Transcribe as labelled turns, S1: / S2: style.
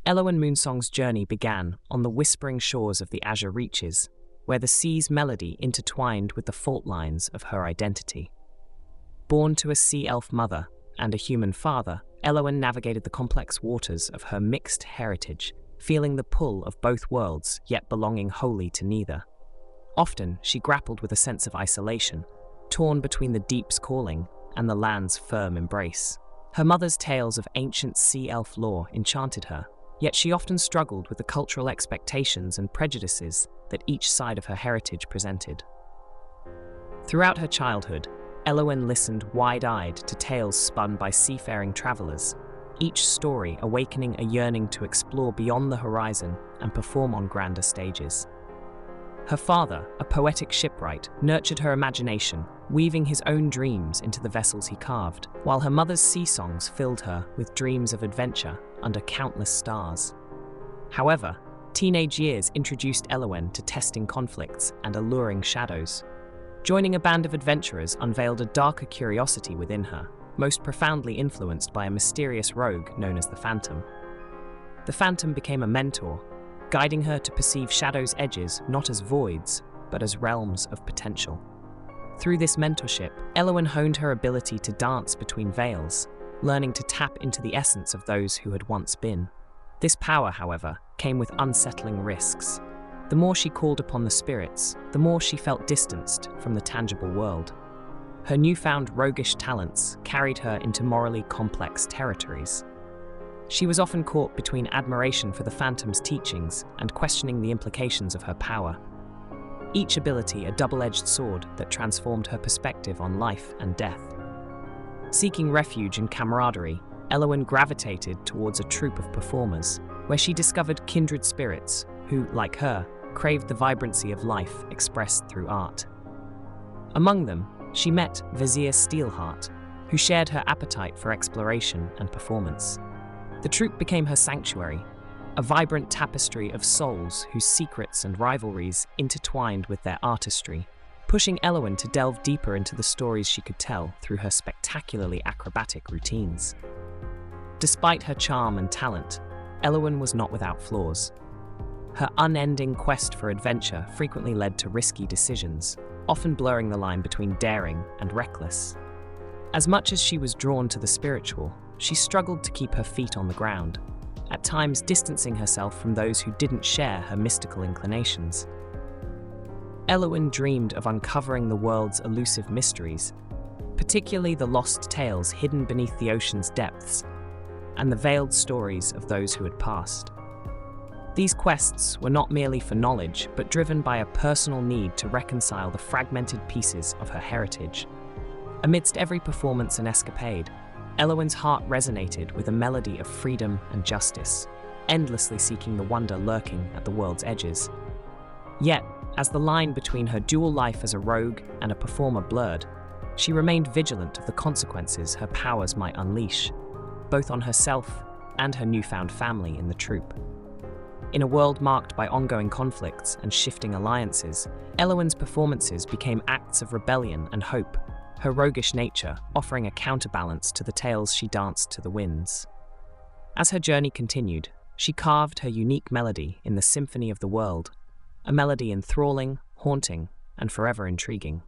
S1: Elowen Moonsong's journey began on the whispering shores of the Azure Reaches, where the sea's melody intertwined with the fault lines of her identity. Born to a sea elf mother and a human father, Elowen navigated the complex waters of her mixed heritage, feeling the pull of both worlds, yet belonging wholly to neither. Often, she grappled with a sense of isolation, torn between the deep's calling and the land's firm embrace. Her mother's tales of ancient sea elf lore enchanted her, yet she often struggled with the cultural expectations and prejudices that each side of her heritage presented. Throughout her childhood, Elowen listened wide-eyed to tales spun by seafaring travelers, each story awakening a yearning to explore beyond the horizon and perform on grander stages. Her father, a poetic shipwright, nurtured her imagination, weaving his own dreams into the vessels he carved, while her mother's sea songs filled her with dreams of adventure under countless stars. However, teenage years introduced Elowen to testing conflicts and alluring shadows. Joining a band of adventurers unveiled a darker curiosity within her, most profoundly influenced by a mysterious rogue known as the Phantom. The Phantom became a mentor, guiding her to perceive Shadow's edges not as voids, but as realms of potential. Through this mentorship, Elowen honed her ability to dance between veils, learning to tap into the essence of those who had once been. This power, however, came with unsettling risks. The more she called upon the spirits, the more she felt distanced from the tangible world. Her newfound roguish talents carried her into morally complex territories. She was often caught between admiration for the Phantom's teachings and questioning the implications of her power. Each ability a double-edged sword that transformed her perspective on life and death. Seeking refuge in camaraderie, Elowen gravitated towards a troupe of performers, where she discovered kindred spirits who, like her, craved the vibrancy of life expressed through art. Among them, she met Vizier Steelheart, who shared her appetite for exploration and performance. The troupe became her sanctuary, a vibrant tapestry of souls whose secrets and rivalries intertwined with their artistry, pushing Elowen to delve deeper into the stories she could tell through her spectacularly acrobatic routines. Despite her charm and talent, Elowen was not without flaws. Her unending quest for adventure frequently led to risky decisions, often blurring the line between daring and reckless. As much as she was drawn to the spiritual, she struggled to keep her feet on the ground, at times distancing herself from those who didn't share her mystical inclinations. Elowen dreamed of uncovering the world's elusive mysteries, particularly the lost tales hidden beneath the ocean's depths, and the veiled stories of those who had passed. These quests were not merely for knowledge, but driven by a personal need to reconcile the fragmented pieces of her heritage. Amidst every performance and escapade, Elowen's heart resonated with a melody of freedom and justice, endlessly seeking the wonder lurking at the world's edges. Yet, as the line between her dual life as a rogue and a performer blurred, she remained vigilant of the consequences her powers might unleash, both on herself and her newfound family in the troupe. In a world marked by ongoing conflicts and shifting alliances, Elowen's performances became acts of rebellion and hope, her roguish nature offering a counterbalance to the tales she danced to the winds. As her journey continued, she carved her unique melody in the symphony of the world, a melody enthralling, haunting, and forever intriguing.